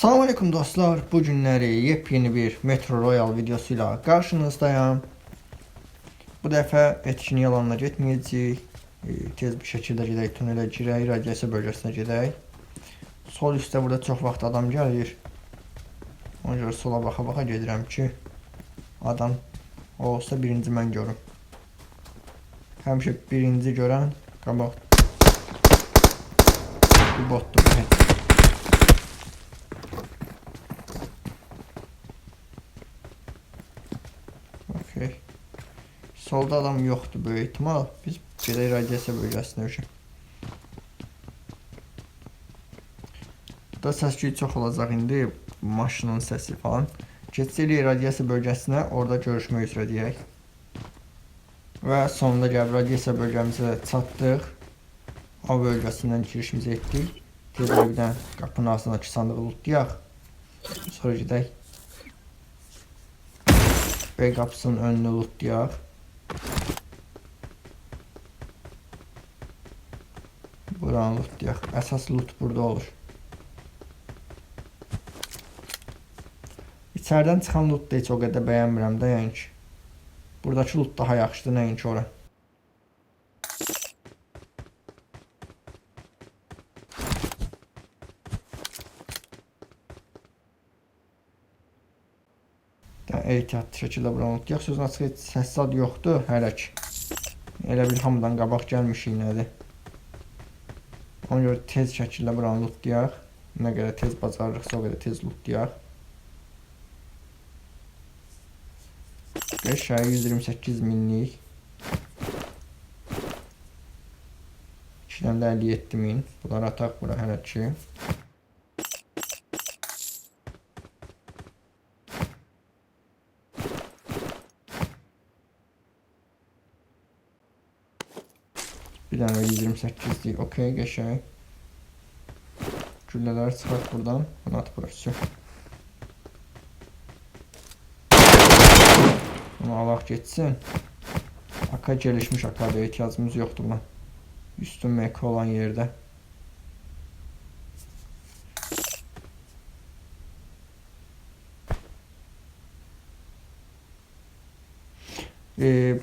Salam aleyküm dostlar. Bu günləri yepyeni bir Metro Royal videosuyla karşınızdayım. Bu dəfə etkinlik alanına getməyəcəyik. Tez bir şəkildə gedək, tunelə girək, radiasiya bölgəsinə gedək. Sol üstdə burada çox vaxt adam gəlir. Ona görə sola baxa-baxa gedirəm ki, adam olsa birinci mən görüm. Həmişə birinci görən qabaq bir botdur bu heç. Okay. Solda adam yoxdur böyük ihtimal. Biz gedək radiasiya bölgəsinə üçün. Burada səs-küy çox olacaq indi. Maşının səsi falan. Keçsək radiasiya bölgəsinə, orada görüşmək üzrə deyək. Və sonunda gəlib radiasiya bölgəmizə çatdıq. A bölgəsindən girişimizi etdik. Tezlə bir dənə qapının ağzındakı sandığı lootlayaq. Sonra gedək B qapısının önünü lootlayaq. Buranı lootlayaq. Əsas loot burada olur. İçərdən çıxan loot da heç o qədər bəyənmirəm də, yəni ki. Buradakı loot daha yaxşıdır, nəinki ora. Ehtiyatlı şəkildə buranı lootlayaq. Sözün açıq heç səs-sad yoxdur hələ ki. Elə bir hamıdan qabaq gəlmişik nədir. Ona görə tez şəkildə buranı lootlayaq. Nə qədər tez bacarırıqsa o qədər tez lootlayaq. Qəşəng 128 minlik. 2-dən də 57 min. Bunları ataq bura hələ ki. Bir dənə 128'lik. Okey, qəşəng. Güllələri çıxart buradan. Bunu at bura. Bunu alaq geçsin. AK gelişmiş AK'da ehtiyacımız yoxdur buna. Üstün MK olan yerdə.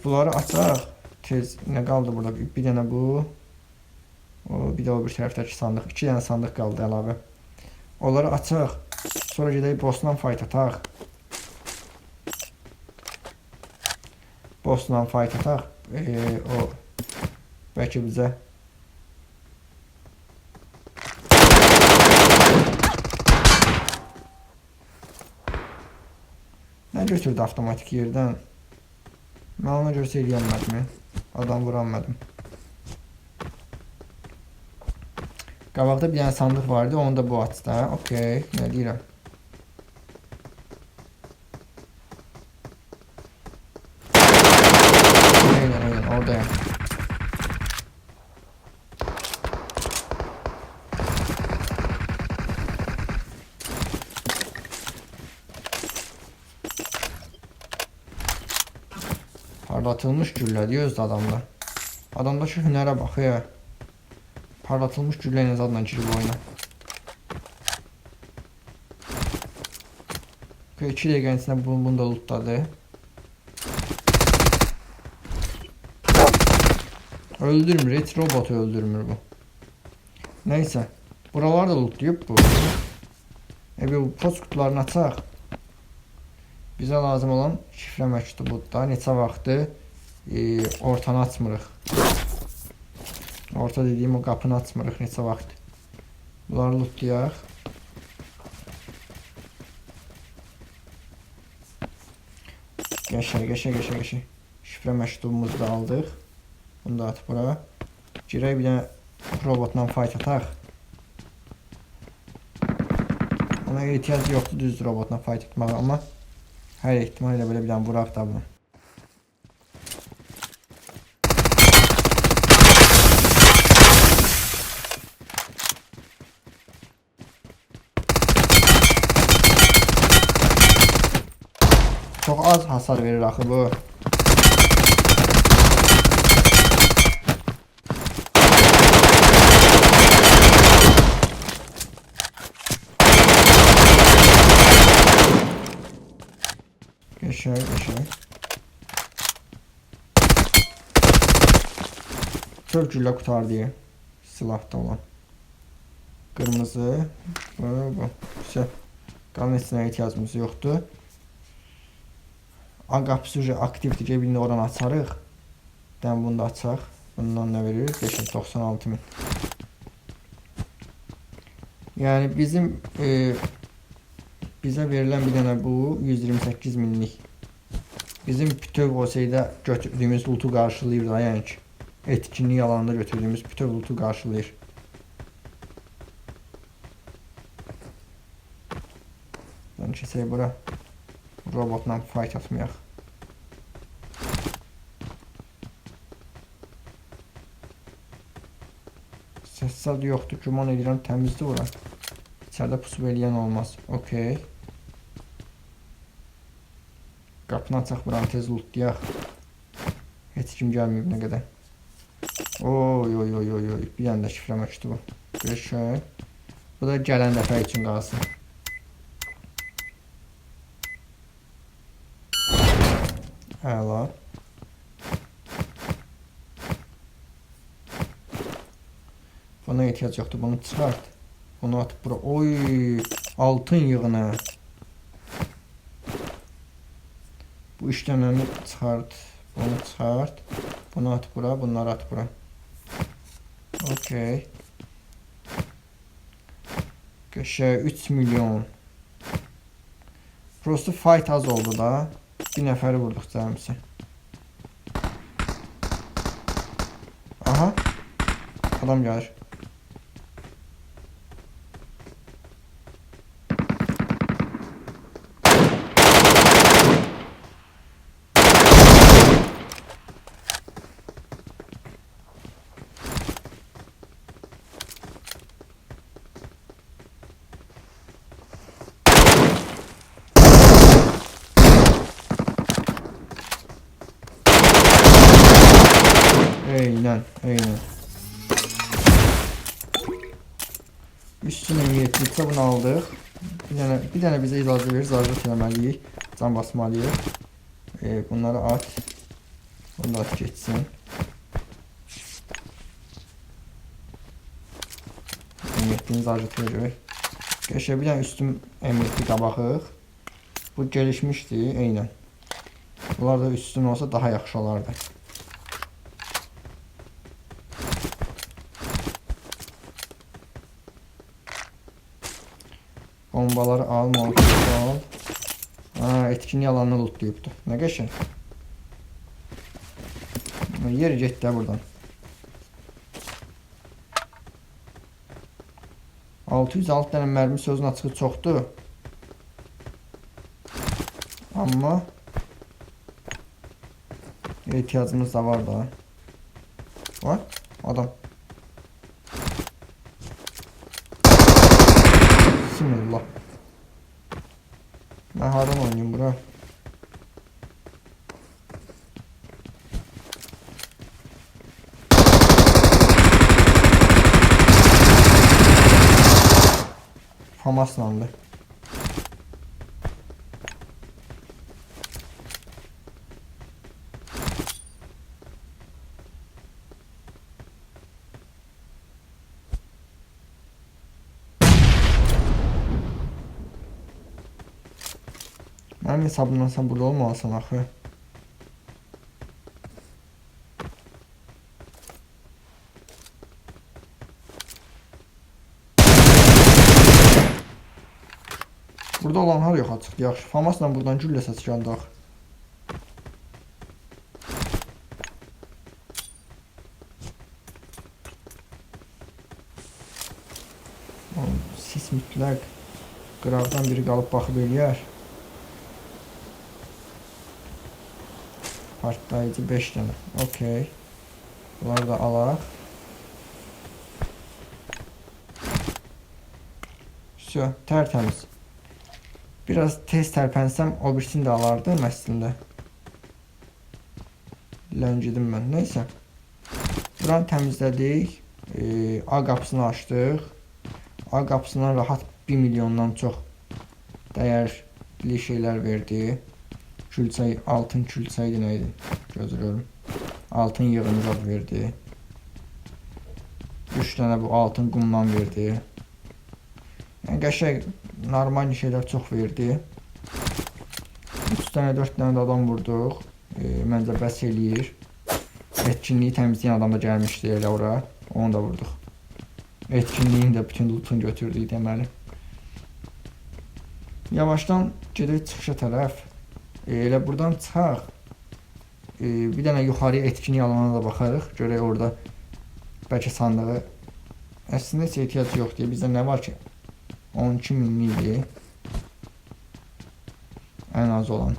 Bunları açaq. Tez nə qaldı burada? Bir dənə bu. Bir də o bir tərəfdəki sandıq. 2 dənə sandıq qaldı əlavə. Onları açaq. Sonra gedək bossla fight ataq. Bossla fight ataq. O bəlkə bizə nə götürdü avtomatik yerdən? Mən ona görə eləyəmədim. Adam vuranmadım. Qabaqda bir dənə sandıq vardı, onu da bu açdı. Okey, nə deyirəm? Aynen, oradayım. Parlatılmış güllə diyoruz da adamlar. Adamdakı hünərə bax ya. Parlatılmış güllə ilə zadla girib oyuna. 2 dəqiqənin içində bunu da lootladı. Öldürmür, hiç robotu öldürmür bu. Neyse. Buraları da lootlayıb bu. Bu post kutularını açaq. Bizə lazım olan şifrə məktubu da neçə vaxtı ortanı açmırıq. Orta dediyim o qapını açmırıq neçə vaxt. Bunları lootlayaq. Qəşəng. Şifrə məktubumuzu da aldıq. Bunu da atıb bura. Girək bir dənə robotla fight ataq. Ona ehtiyac yoxdur düzdür robotla fight etməyə, amma hər ehtimal ilə belə bir dənə vuraq da bunu. Çox az hasar verir axı bu. Geçer. Çok güllə qutardı silahda olan. Kırmızı. Bu. Güzel. Qalan etsinə ehtiyacımız yoxdur. A qapısı aktivdir. Gebini oradan açarıq. Dən bunu da açaq. Bundan nə verir? 96.000. Yəni bizim bizə verilən bir dənə bu 128.000'lik. Bizim bütöv olsaydı götürdüyümüz lootu qarşılayır da, yəni ki, etkinlik alanında götürdüyümüz bütöv lootu qarşılayır. Ben keçək bura. Robotla fight atmayaq. Səssad yoxdur, güman edirəm təmizdir ora. İçəridə pusu eləyən olmaz. Okey. Qapını açaq, buranı tez lootlayaq. Heç kim gəlməyib nə qədər. Oy. Bir dənə də şifrə məktubu. Görüşək. Bu da gələn dəfə üçün qalsın. Əla. Buna ehtiyac yoxdur, bunu çıxart. Bunu at bura. Oy, altın yığını. Bu işləməni çıxart. Bunu çıxart. Bunu at bura, bunları at bura. Okey. Qəşəng 3 milyon. Prosto fight az oldu da. Bir nəfəri vurduq cəmsi. Aha. Adam gəlir. Aynen. Üstün emniyetlikdə bunu aldıq. Bir dənə bizə icazə verir, zarfat eləməliyik. Can basmalıyıq. Bunları at. Bunu da at geçsin. Emniyetliğin zarfat verəcək. Qəşəng bir dənə üstün emniyetlikə baxıq. Bu gelişmişdi, aynen. Bunlar da üstün olsa daha yaxşı olardı. Bombaları al, molotofu al. Etkinlik alanını lootlayıbdı. Nə qəşəng. Yeri getdi buradan. 606 dənə mərmi sözün açığı çoxdur. Amma ehtiyacımız da var da. Var, adam. Bismillah. Ben hardan oynayayım bura. Famaslandı. Benim hesabımdan sen burada olmalısan axı. Burada olanlar yox açıq. Yaxşı. Famasla buradan güllə səs gəldi axı. Sis mütləq. Qıraqdan biri qalıb baxıb eləyər. Partlayıcı 5 tane. Okey. Bunları da alaq. Все, tertemiz. Biraz tez tərpənsəm o birisini də alardım əslində. Ləngidim mən. Neysə. Buranı təmizlədik. A qapısını açdıq. A qapısından rahat 1 milyondan çox dəyərli şeylər verdi. külçe, altın külçe idi neydi? Gözlüyorum. Altın yığınız ad verdi. 3 tane bu altın qumdan verdi. Yəni qəşəng normal şeylər çox verdi. 3 tane 4 tane de adam vurduq. Məncə bəs eləyir. Etkinliyi təmizləyən adam da gəlmişdi elə ora. Onu da vurduq. Etkinliyin də bütün lootunu götürdük deməli. Yavaşdan gedək çıxışa tərəf. Elə buradan çıxaq. Bir dənə yuxarıya etkinlik alanına da baxarıq. Görək orada bəlkə sandığı. Əslində heç ehtiyac yoxdur. Bizdə nə var ki? 12 minlikdir. Ən az olan.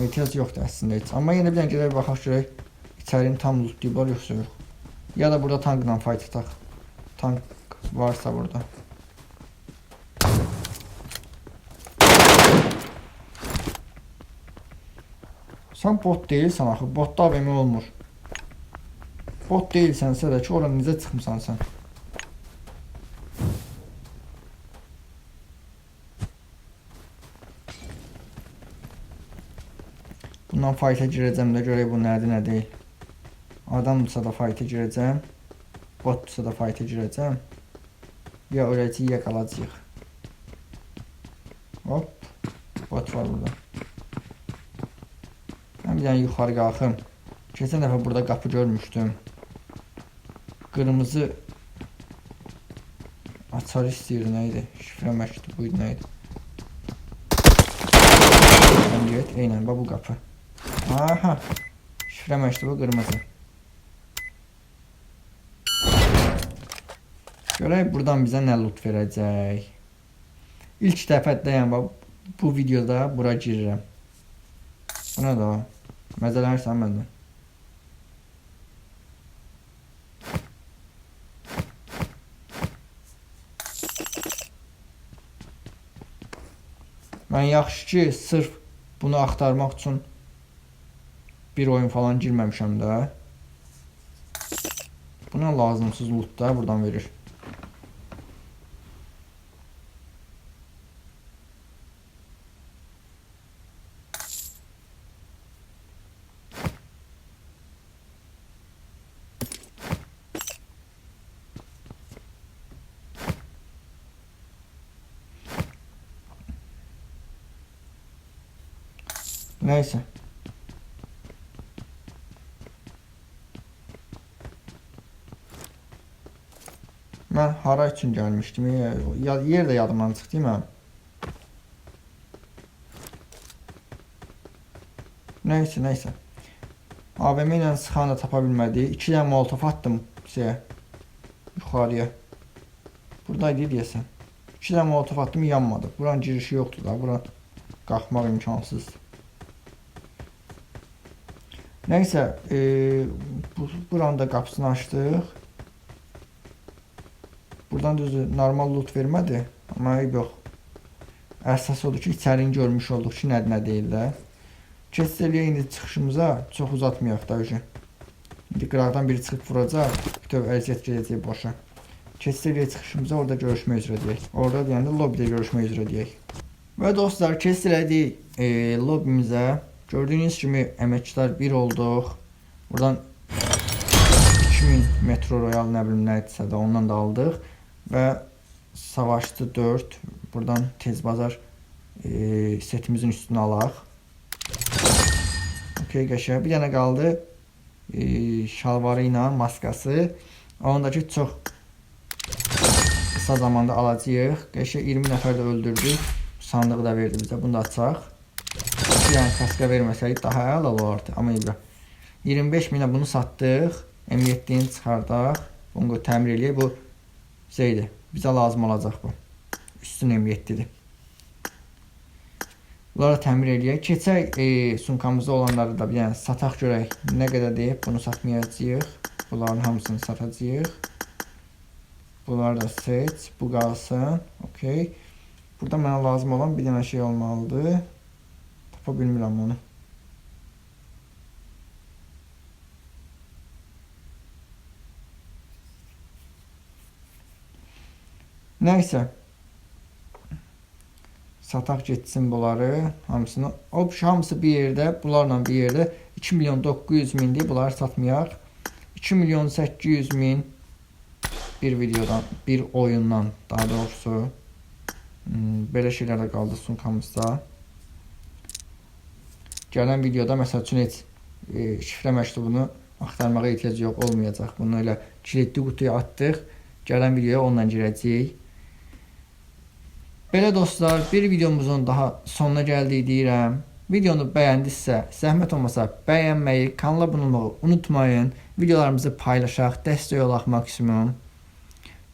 Ehtiyac yoxdur əslində heç. Amma yenə bir dənə gedək baxaq görək. İçərini tam lootlayıblar yoxsa yox. Ya da burada tankla fight ataq. Tank varsa burada. Sən bot deyilsən axı. Botda AVM olmur. Bot deyilsənsə də ki, ora necə çıxmısan sən? Bundan fight'a girəcəm də görək bu nədir, nə deyil. Adamdırsa da fight'a girəcəm. Botdursa da fight'a girəcəm. Ya öləcəyik, ya qalacağıq. Hop. Bot var burada. Mən bir dənə yuxarı qalxım. Keçən dəfə burada qapı görmüşdüm. Qırmızı açar istəyir, nə idi? Şifrə məktubu idi, nə idi? Sən get, eynən, bu qapı. Aha. Şifrə məktubu qırmızı. Görək buradan bizə nə loot verəcək. İlk dəfədəyəm bu videoda bura girirəm. Buna da məzələrsən məndən. Mən yaxşı ki, sırf bunu axtarmaq üçün bir oyun falan girməmişəm də. Buna lazımsız loot da buradan verir. Neyse. Mən hara üçün gəlmişdim? Yer də yadımdan çıxdı mən. Neyse. AVM ilə sıxanı da tapa bilmədik. 2 dənə molotof attım yuxarıya. Buradaydı deyəsən. 2 dənə molotof attım, yanmadı. Buranın girişi yoxdur da. Bura qalxmaq imkansız. Neyse, buranın da qapısını açdıq. Buradan düzü normal loot vermədi. Amma yox. Əsas odur ki, içərini görmüş olduq ki, nədir, nə deyil də. Keçsəliyə indi çıxışımıza çox uzatmayaq da öcü. İndi qıraqdan biri çıxıb vuracaq. Bütöv əziyyət gedəcək boşa. Keçsəliyə çıxışımıza orada görüşmək üzrə deyək. Orada deyəndə lobbidə görüşmək üzrə deyək. Və dostlar, keçsələdik lobbimizə. Gördüyünüz kimi əməkdar 1 olduq. Buradan 2000 Metro Royal nə bilim nə etsə də ondan da aldıq. Və savaşçı 4. Buradan tez bazar setimizin üstünə alaq. Okay, qəşəng. Bir dənə qaldı. Şalvarı ilə maskası. Onu da ki çox qısa zamanda alacağıq. Qəşəng 20 nəfər də öldürdük. Sandığı da verdi bizə. Bunu da açaq. Yəni kaska verməsəydik daha əla olardı. Amma 25 minə bunu satdıq. M7-ni çıxardaq. Bunu təmir eləyək. Bu şeydir. Bizə lazım olacaq bu. Üstün M7-dir. Bunları təmir eləyək. Keçək sumkamızda olanları da bir dənə sataq görək. Nə qədər deyib bunu satmayacağıq. Bunların hamısını satacağıq. Bunları da seç. Bu qalsın. Okay. Burada mənə lazım olan bir dənə şey olmalıdır. Tapa bilmirəm onu. Neyse. Sataq getsin bunları hamısını. Hamısı bir yerdə, bunlarla bir yerdə 2 milyon 900 mindir. Bunları satmayaq. 2 milyon 800 min bir videodan, bir oyundan daha doğrusu. Belə şeylər də qaldı sumkamızda. Gələn videoda məsəl üçün heç şifrə məktubunu axtarmağa ehtiyac yox olmayacaq. Bunu elə kilitli qutuya atdıq. Gələn videoya onunla girəcəyik. Belə dostlar, bir videomuzun daha sonuna gəldik deyirəm. Videonu bəyəndinizsə, zəhmət olmasa bəyənməyi, kanala abunə olmağı unutmayın. Videolarımızı paylaşaq, dəstək olaq maksimum.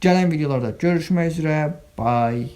Gələn videolarda görüşmək üzrə. Bye.